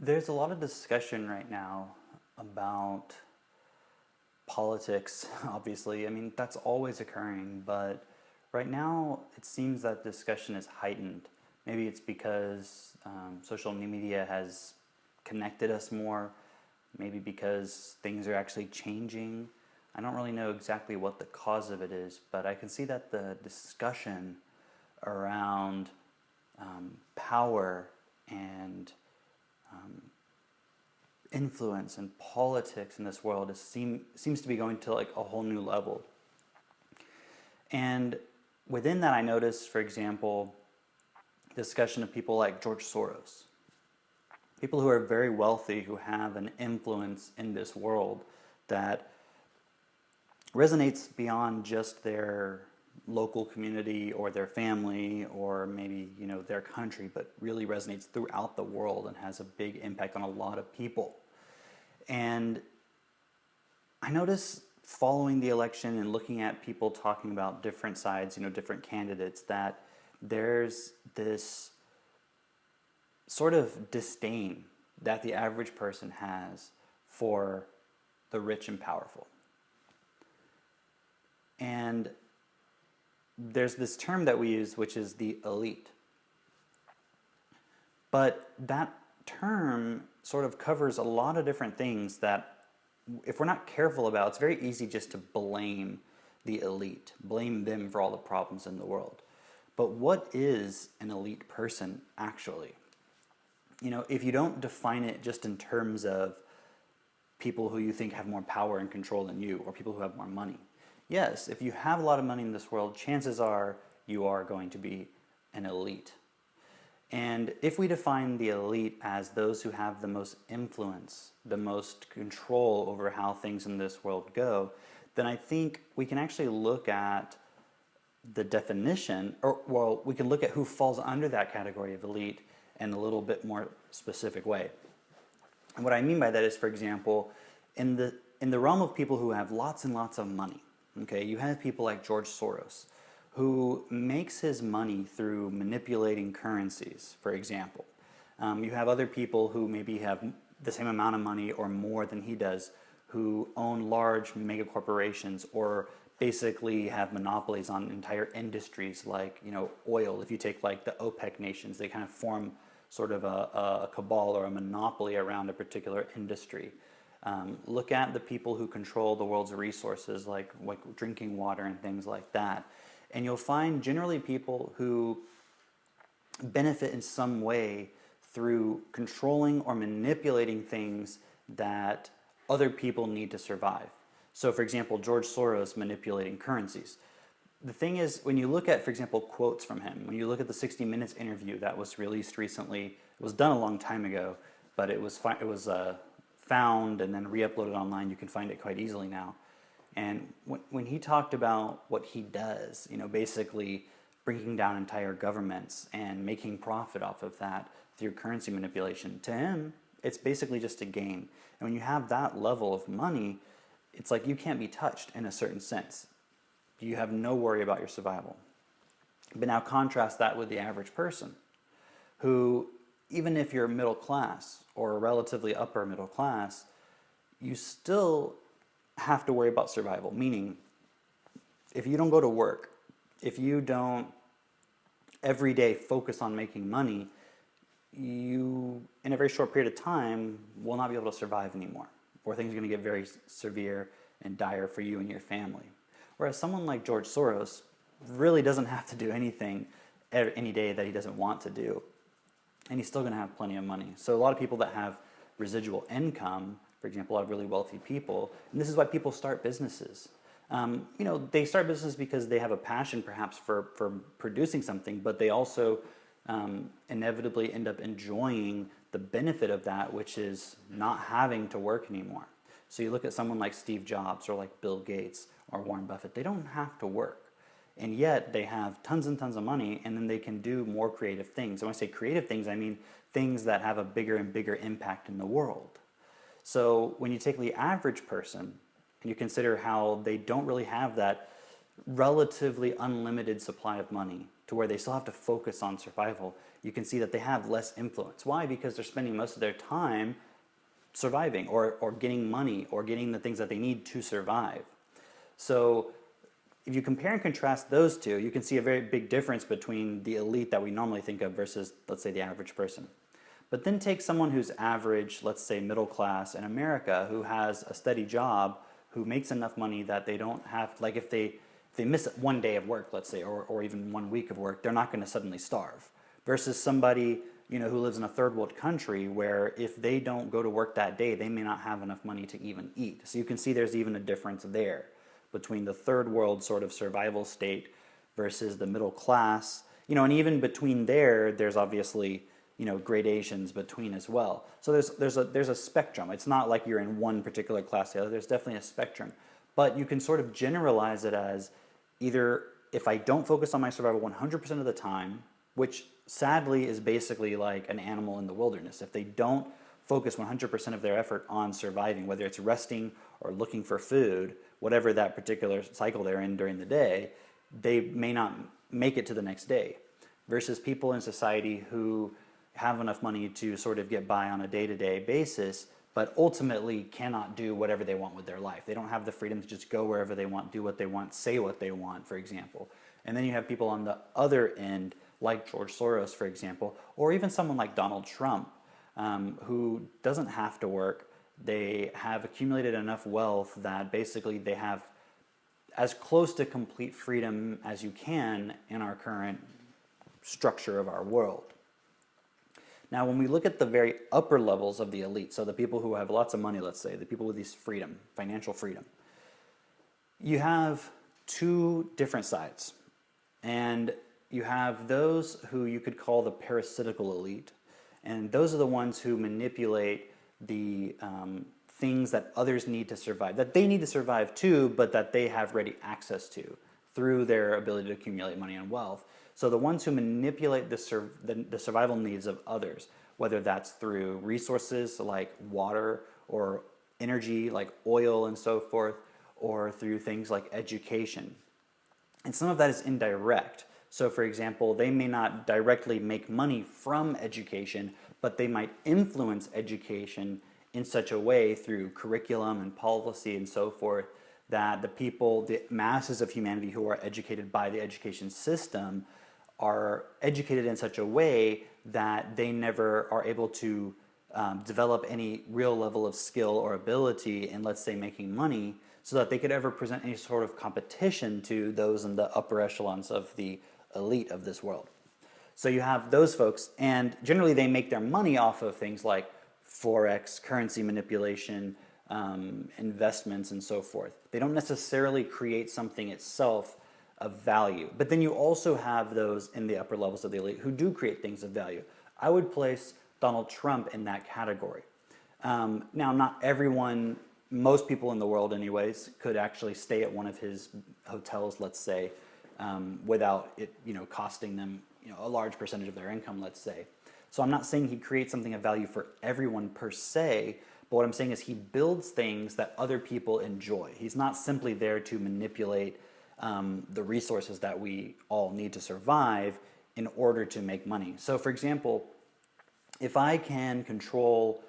There's a lot of discussion right now about politics, obviously. I mean, that's always occurring, but right now it seems that discussion is heightened. Maybe it's because social media has connected us more, maybe because things are actually changing. I don't really know exactly what the cause of it is, but I can see that the discussion around power and influence and politics in this world seems to be going to like a whole new level. And within that, I noticed, for example, discussion of people like George Soros, people who are very wealthy, who have an influence in this world that resonates beyond just their local community or their family or maybe their country, but really resonates throughout the world and has a big impact on a lot of people. And I notice following the election and looking at people talking about different sides, different candidates, that there's this sort of disdain that the average person has for the rich and powerful. And there's this term that we use, which is the elite. But that term sort of covers a lot of different things that, if we're not careful about, it's very easy just to blame the elite, blame them for all the problems in the world. But what is an elite person actually? If you don't define it just in terms of people who you think have more power and control than you, or people who have more money. Yes, if you have a lot of money in this world, chances are you are going to be an elite. And if we define the elite as those who have the most influence, the most control over how things in this world go, then I think we can actually look at the definition, we can look at who falls under that category of elite in a little bit more specific way. And what I mean by that is, for example, in the realm of people who have lots and lots of money, okay, you have people like George Soros, who makes his money through manipulating currencies, for example. You have other people who maybe have the same amount of money or more than he does, who own large mega corporations or basically have monopolies on entire industries like oil. If you take like the OPEC nations, they kind of form sort of a cabal or a monopoly around a particular industry. Look at the people who control the world's resources like drinking water and things like that. And you'll find generally people who benefit in some way through controlling or manipulating things that other people need to survive. So for example, George Soros manipulating currencies. The thing is, when you look at, for example, quotes from him, when you look at the 60 Minutes interview that was released recently, it was done a long time ago, but it was found and then re-uploaded online. You can find it quite easily now. And when he talked about what he does, basically bringing down entire governments and making profit off of that through currency manipulation, to him, it's basically just a game. And when you have that level of money, it's like you can't be touched in a certain sense. You have no worry about your survival. But now contrast that with the average person who, even if you're middle class or relatively upper middle class, you still have to worry about survival. Meaning, if you don't go to work, if you don't every day focus on making money, you, in a very short period of time, will not be able to survive anymore, or things are going to get very severe and dire for you and your family. Whereas someone like George Soros really doesn't have to do anything any day that he doesn't want to do, and he's still going to have plenty of money. So a lot of people that have residual income, for example, a lot of really wealthy people, and this is why people start businesses. They start businesses because they have a passion perhaps for producing something, but they also inevitably end up enjoying the benefit of that, which is not having to work anymore. So you look at someone like Steve Jobs or like Bill Gates or Warren Buffett, they don't have to work. And yet they have tons and tons of money, and then they can do more creative things. And when I say creative things, I mean things that have a bigger and bigger impact in the world. So when you take the average person and you consider how they don't really have that relatively unlimited supply of money to where they still have to focus on survival, you can see that they have less influence. Why? Because they're spending most of their time surviving or getting money or getting the things that they need to survive. So if you compare and contrast those two, you can see a very big difference between the elite that we normally think of versus, let's say, the average person. But then take someone who's average, let's say middle class in America, who has a steady job, who makes enough money that they don't have, like if they miss one day of work, let's say, or even 1 week of work, they're not going to suddenly starve. Versus somebody, who lives in a third world country where if they don't go to work that day, they may not have enough money to even eat. So you can see there's even a difference there between the third world sort of survival state versus the middle class. And even between there's obviously, gradations between as well. So there's a spectrum. It's not like you're in one particular class or the other. There's definitely a spectrum. But you can sort of generalize it as either if I don't focus on my survival 100% of the time, which sadly is basically like an animal in the wilderness. If they don't focus 100% of their effort on surviving, whether it's resting or looking for food, whatever that particular cycle they're in during the day, they may not make it to the next day. Versus people in society who have enough money to sort of get by on a day-to-day basis, but ultimately cannot do whatever they want with their life. They don't have the freedom to just go wherever they want, do what they want, say what they want, for example. And then you have people on the other end, like George Soros, for example, or even someone like Donald Trump, who doesn't have to work. They have accumulated enough wealth that basically they have as close to complete freedom as you can in our current structure of our world. Now, when we look at the very upper levels of the elite, so the people who have lots of money, let's say, the people with this freedom, financial freedom, you have two different sides. And you have those who you could call the parasitical elite, and those are the ones who manipulate the things that others need to survive, that they need to survive too, but that they have ready access to through their ability to accumulate money and wealth. So the ones who manipulate the survival needs of others, whether that's through resources like water or energy like oil and so forth, or through things like education. And some of that is indirect. So for example, they may not directly make money from education, but they might influence education in such a way through curriculum and policy and so forth that the people, the masses of humanity who are educated by the education system are educated in such a way that they never are able to develop any real level of skill or ability in, let's say, making money, so that they could ever present any sort of competition to those in the upper echelons of the elite of this world. So you have those folks, and generally they make their money off of things like forex, currency manipulation, investments, and so forth. They don't necessarily create something itself of value. But then you also have those in the upper levels of the elite who do create things of value. I would place Donald Trump in that category. Now, not everyone, most people in the world anyways, could actually stay at one of his hotels, let's say, without it costing them a large percentage of their income, let's say. So I'm not saying he creates something of value for everyone per se, but what I'm saying is he builds things that other people enjoy. He's not simply there to manipulate the resources that we all need to survive in order to make money. So for example, if I can control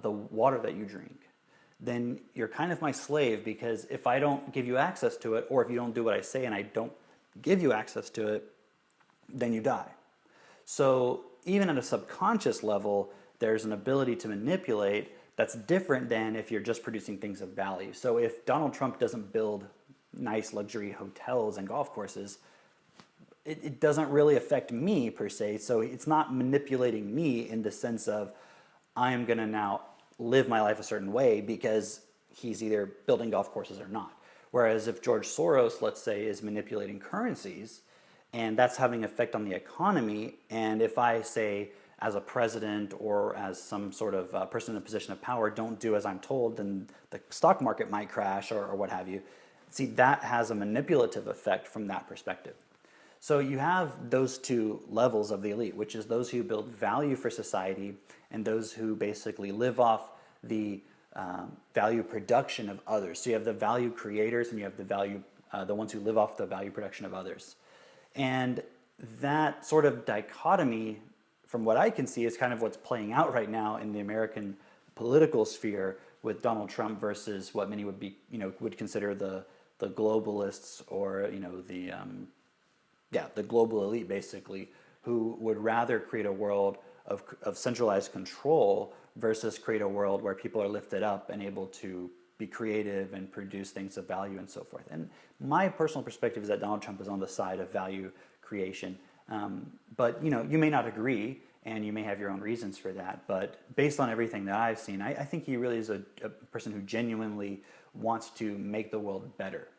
the water that you drink, then you're kind of my slave, because if I don't give you access to it, or if you don't do what I say and I don't give you access to it, then you die. So even at a subconscious level, there's an ability to manipulate that's different than if you're just producing things of value. So if Donald Trump doesn't build nice luxury hotels and golf courses, it doesn't really affect me per se. So it's not manipulating me in the sense of I am going to now live my life a certain way because he's either building golf courses or not. Whereas if George Soros, let's say, is manipulating currencies, and that's having an effect on the economy, and if I say as a president or as some sort of person in a position of power don't do as I'm told, then the stock market might crash or what have you. See, that has a manipulative effect from that perspective. So you have those two levels of the elite, which is those who build value for society and those who basically live off the value production of others. So you have the value creators and you have the ones who live off the value production of others. And that sort of dichotomy, from what I can see, is kind of what's playing out right now in the American political sphere with Donald Trump versus what many would be, would consider the globalists, or the global elite, basically, who would rather create a world of centralized control versus create a world where people are lifted up and able to be creative and produce things of value and so forth. And my personal perspective is that Donald Trump is on the side of value creation. But you may not agree, and you may have your own reasons for that. But based on everything that I've seen, I think he really is a person who genuinely wants to make the world better.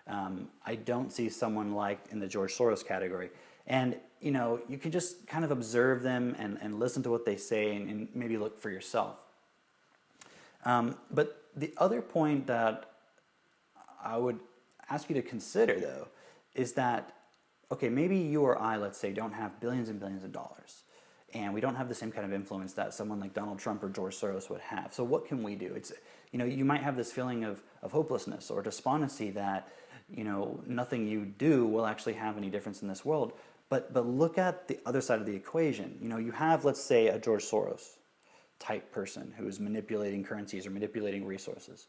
I don't see someone like in the George Soros category. And you can just kind of observe them and listen to what they say, and maybe look for yourself. But the other point that I would ask you to consider, though, is that, okay, maybe you or I, let's say, don't have billions and billions of dollars, and we don't have the same kind of influence that someone like Donald Trump or George Soros would have. So what can we do? It's, you might have this feeling of hopelessness or despondency that, nothing you do will actually have any difference in this world. But look at the other side of the equation. You have, let's say, a George Soros type person who is manipulating currencies or manipulating resources.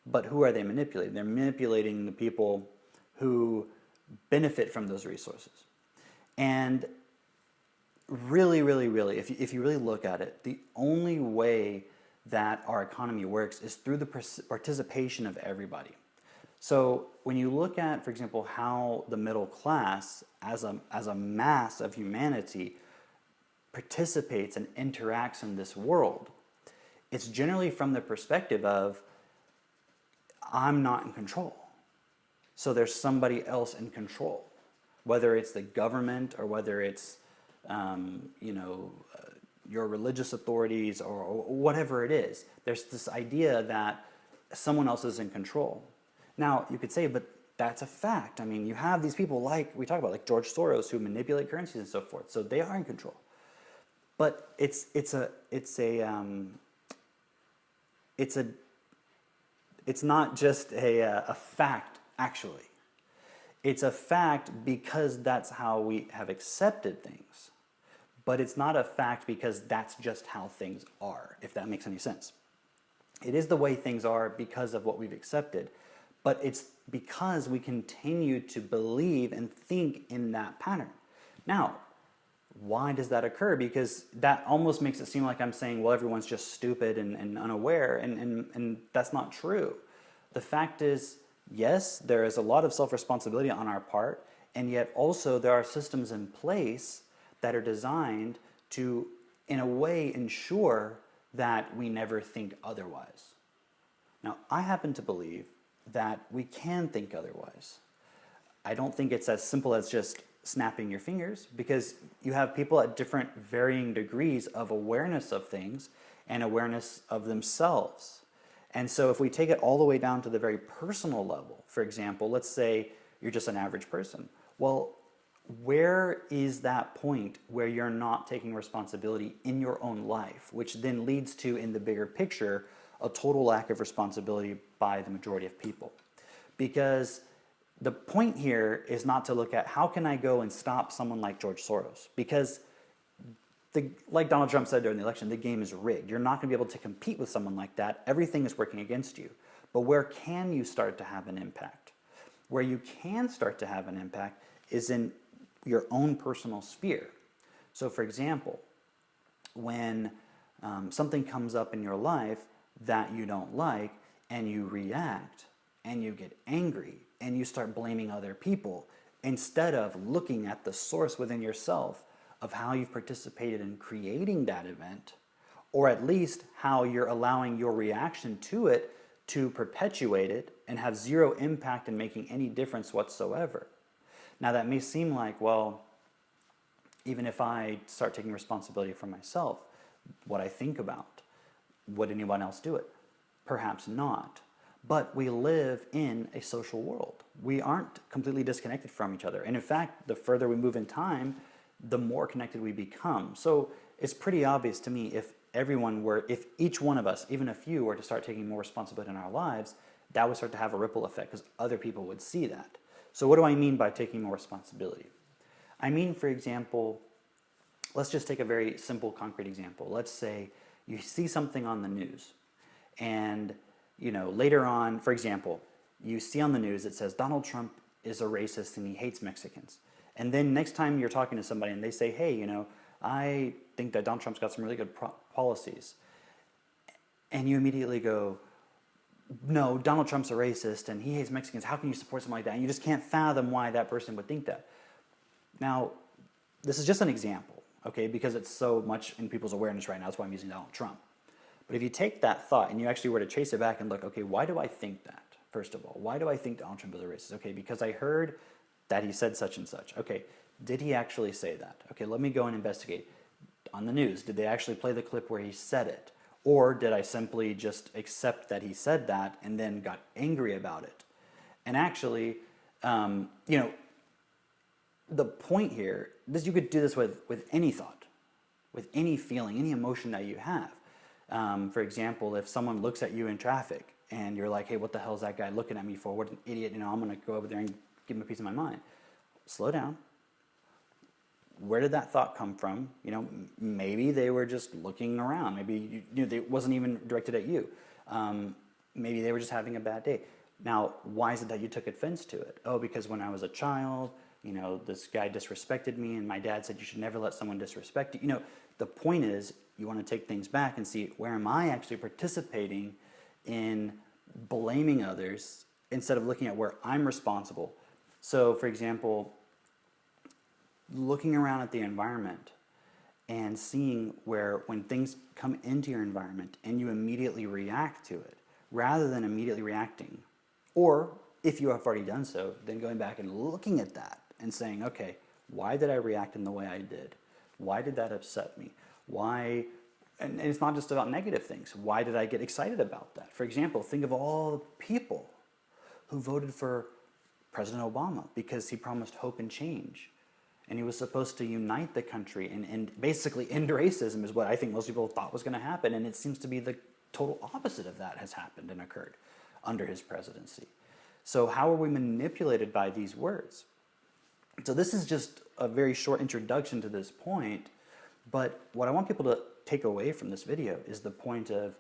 But who are they manipulating? They're manipulating the people who benefit from those resources. And really, really, really, if you really look at it, the only way that our economy works is through the participation of everybody. So when you look at, for example, how the middle class as a mass of humanity participates and interacts in this world, it's generally from the perspective of, I'm not in control. So there's somebody else in control, whether it's the government or whether it's, your religious authorities or whatever it is. There's this idea that someone else is in control. Now, you could say, but that's a fact. I mean, you have these people like we talk about, like George Soros, who manipulate currencies and so forth. So they are in control. But it's not just a fact, actually. It's a fact because that's how we have accepted things. But it's not a fact because that's just how things are, if that makes any sense. It is the way things are because of what we've accepted, but it's because we continue to believe and think in that pattern. Now, why does that occur? Because that almost makes it seem like I'm saying, well, everyone's just stupid and unaware, and that's not true. The fact is, yes, there is a lot of self-responsibility on our part, and yet also there are systems in place that are designed to, in a way, ensure that we never think otherwise. Now, I happen to believe that we can think otherwise. I don't think it's as simple as just snapping your fingers, because you have people at different varying degrees of awareness of things and awareness of themselves. And so if we take it all the way down to the very personal level, for example, let's say you're just an average person. Well, where is that point where you're not taking responsibility in your own life, which then leads to, in the bigger picture, a total lack of responsibility by the majority of people? Because the point here is not to look at how can I go and stop someone like George Soros, because like Donald Trump said during the election, the game is rigged. You're not going to be able to compete with someone like that. Everything is working against you. But where can you start to have an impact? Where you can start to have an impact is in your own personal sphere. So for example, when something comes up in your life that you don't like, and you react, and you get angry, and you start blaming other people, instead of looking at the source within yourself of how you've participated in creating that event, or at least how you're allowing your reaction to it to perpetuate it and have zero impact in making any difference whatsoever. Now that may seem like, well, even if I start taking responsibility for myself, what I think about, would anyone else do it? Perhaps not. But we live in a social world. We aren't completely disconnected from each other. And in fact, the further we move in time, the more connected we become. So it's pretty obvious to me, if each one of us, even a few, were to start taking more responsibility in our lives, that would start to have a ripple effect because other people would see that. So what do I mean by taking more responsibility? I mean, for example, let's just take a very simple, concrete example. Let's say you see something on the news, and later on, for example, you see on the news it says Donald Trump is a racist and he hates Mexicans. And then next time you're talking to somebody and they say, hey, I think that Donald Trump's got some really good policies. And you immediately go, no, Donald Trump's a racist and he hates Mexicans. How can you support something like that? And you just can't fathom why that person would think that. Now, this is just an example, okay, because it's so much in people's awareness right now. That's why I'm using Donald Trump. But if you take that thought and you actually were to trace it back and look, okay, why do I think that? First of all, why do I think Donald Trump is a racist? Okay, because I heard that he said such and such. Okay, did he actually say that? Okay, let me go and investigate. On the news, did they actually play the clip where he said it? Or did I simply just accept that he said that and then got angry about it? And actually, the point here is you could do this with any thought, with any feeling, any emotion that you have. For example, if someone looks at you in traffic and you're like, hey, what the hell is that guy looking at me for? What an idiot, I'm going to go over there and give him a piece of my mind. Slow down. Where did that thought come from? Maybe they were just looking around. Maybe it wasn't even directed at you. Maybe they were just having a bad day. Now, why is it that you took offense to it? Oh, because when I was a child, this guy disrespected me, and my dad said you should never let someone disrespect you. The point is, you want to take things back and see, where am I actually participating in blaming others instead of looking at where I'm responsible? So, for example, looking around at the environment and seeing where when things come into your environment and you immediately react to it, rather than immediately reacting, or if you have already done so, then going back and looking at that and saying, okay, why did I react in the way I did? Why did that upset me? Why, and it's not just about negative things. Why did I get excited about that? For example, think of all the people who voted for President Obama because he promised hope and change. And he was supposed to unite the country and basically end racism is what I think most people thought was going to happen. And it seems to be the total opposite of that has happened and occurred under his presidency. So how are we manipulated by these words? So this is just a very short introduction to this point. But what I want people to take away from this video is the point of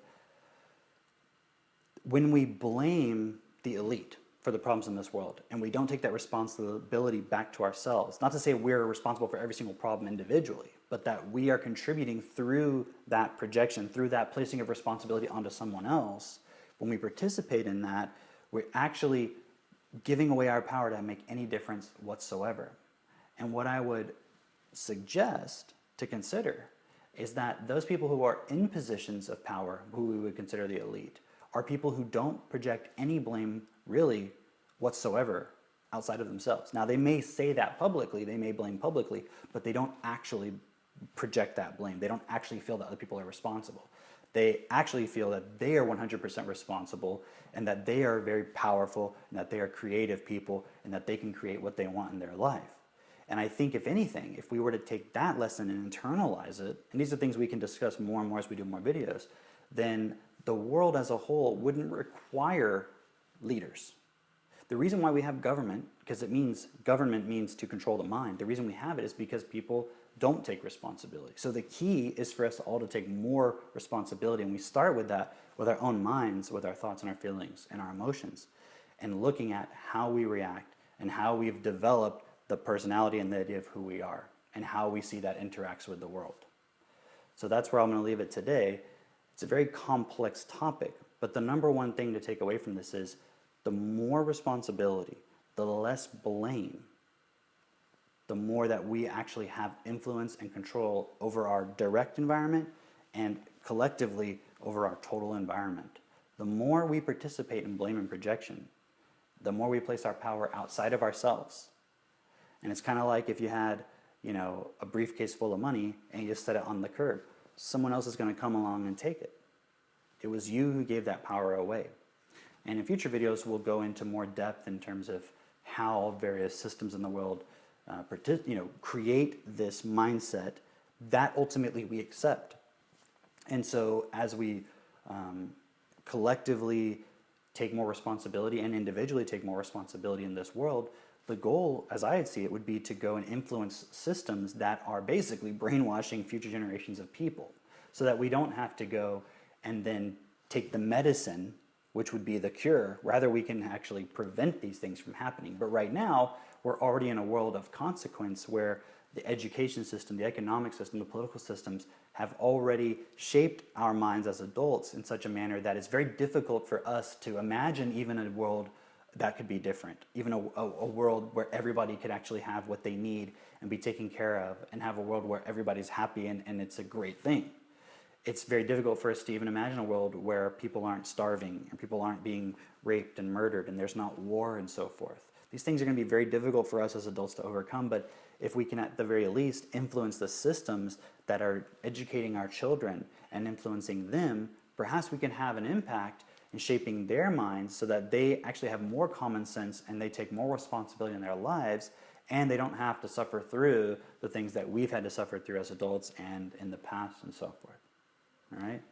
when we blame the elite for the problems in this world, and we don't take that responsibility back to ourselves. Not to say we're responsible for every single problem individually, but that we are contributing through that projection, through that placing of responsibility onto someone else. When we participate in that, we're actually giving away our power to make any difference whatsoever. And what I would suggest to consider is that those people who are in positions of power, who we would consider the elite, are people who don't project any blame really whatsoever outside of themselves. Now, they may say that publicly, they may blame publicly, but they don't actually project that blame. They don't actually feel that other people are responsible. They actually feel that they are 100% responsible and that they are very powerful and that they are creative people and that they can create what they want in their life. And I think, if anything, if we were to take that lesson and internalize it, and these are things we can discuss more and more as we do more videos, then the world as a whole wouldn't require leaders. The reason why we have government, because government means to control the mind. The reason we have it is because people don't take responsibility. So the key is for us all to take more responsibility, and we start with that, with our own minds, with our thoughts and our feelings and our emotions, and looking at how we react and how we've developed the personality and the idea of who we are and how we see that interacts with the world. So that's where I'm going to leave it today. It's a very complex topic, but the number one thing to take away from this is the more responsibility, the less blame, the more that we actually have influence and control over our direct environment and collectively over our total environment. The more we participate in blame and projection, the more we place our power outside of ourselves. And it's kind of like if you had, a briefcase full of money and you just set it on the curb. Someone else is going to come along and take it. It was you who gave that power away. And in future videos, we'll go into more depth in terms of how various systems in the world create this mindset that ultimately we accept. And so as we collectively take more responsibility and individually take more responsibility in this world, The goal, as I see it, would be to go and influence systems that are basically brainwashing future generations of people, so that we don't have to go and then take the medicine, which would be the cure. Rather, we can actually prevent these things from happening. But right now, we're already in a world of consequence where the education system, the economic system, the political systems have already shaped our minds as adults in such a manner that it's very difficult for us to imagine even a world that could be different, even a world where everybody could actually have what they need and be taken care of, and have a world where everybody's happy and it's a great thing. It's very difficult for us to even imagine a world where people aren't starving and people aren't being raped and murdered and there's not war and so forth. These things are going to be very difficult for us as adults to overcome, but if we can at the very least influence the systems that are educating our children and influencing them, perhaps we can have an impact in shaping their minds so that they actually have more common sense and they take more responsibility in their lives, and they don't have to suffer through the things that we've had to suffer through as adults and in the past and so forth. All right?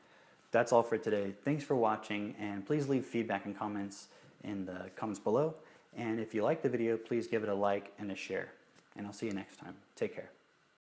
That's all for today. Thanks for watching, and please leave feedback and comments in the comments below. And if you like the video, please give it a like and a share. And I'll see you next time. Take care.